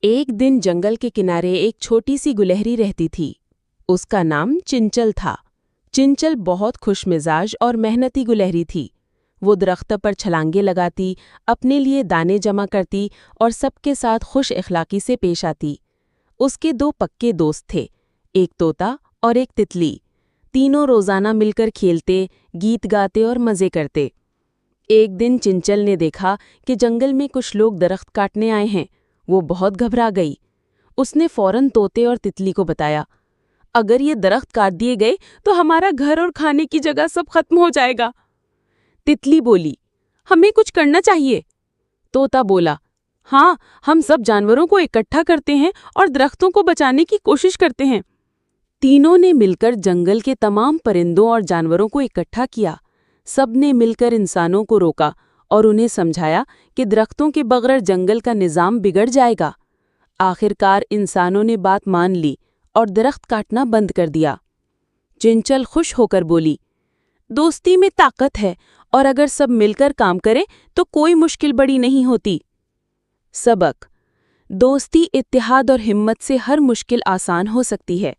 ایک دن جنگل کے کنارے ایک چھوٹی سی گلہری رہتی تھی۔ اس کا نام چنچل تھا۔ چنچل بہت خوش مزاج اور محنتی گلہری تھی۔ وہ درخت پر چھلانگیں لگاتی، اپنے لیے دانے جمع کرتی اور سب کے ساتھ خوش اخلاقی سے پیش آتی۔ اس کے دو پکے دوست تھے، ایک طوطا اور ایک تتلی۔ تینوں روزانہ مل کر کھیلتے، گیت گاتے اور مزے کرتے۔ ایک دن چنچل نے دیکھا کہ جنگل میں کچھ لوگ درخت کاٹنے آئے ہیں۔ وہ بہت گھبرا گئی۔ اس نے فوراً طوطے اور تتلی کو بتایا، اگر یہ درخت کاٹ دیے گئے تو ہمارا گھر اور کھانے کی جگہ سب ختم ہو جائے گا۔ تتلی بولی، ہمیں کچھ کرنا چاہیے۔ طوطا بولا، ہاں، ہم سب جانوروں کو اکٹھا کرتے ہیں اور درختوں کو بچانے کی کوشش کرتے ہیں۔ تینوں نے مل کر جنگل کے تمام پرندوں اور جانوروں کو اکٹھا کیا۔ سب نے مل کر انسانوں کو روکا اور انہیں سمجھایا کہ درختوں کے بغیر جنگل کا نظام بگڑ جائے گا۔ آخر کار انسانوں نے بات مان لی اور درخت کاٹنا بند کر دیا۔ چنچل خوش ہو کر بولی، دوستی میں طاقت ہے اور اگر سب مل کر کام کریں تو کوئی مشکل بڑی نہیں ہوتی۔ سبق: دوستی، اتحاد اور ہمت سے ہر مشکل آسان ہو سکتی ہے۔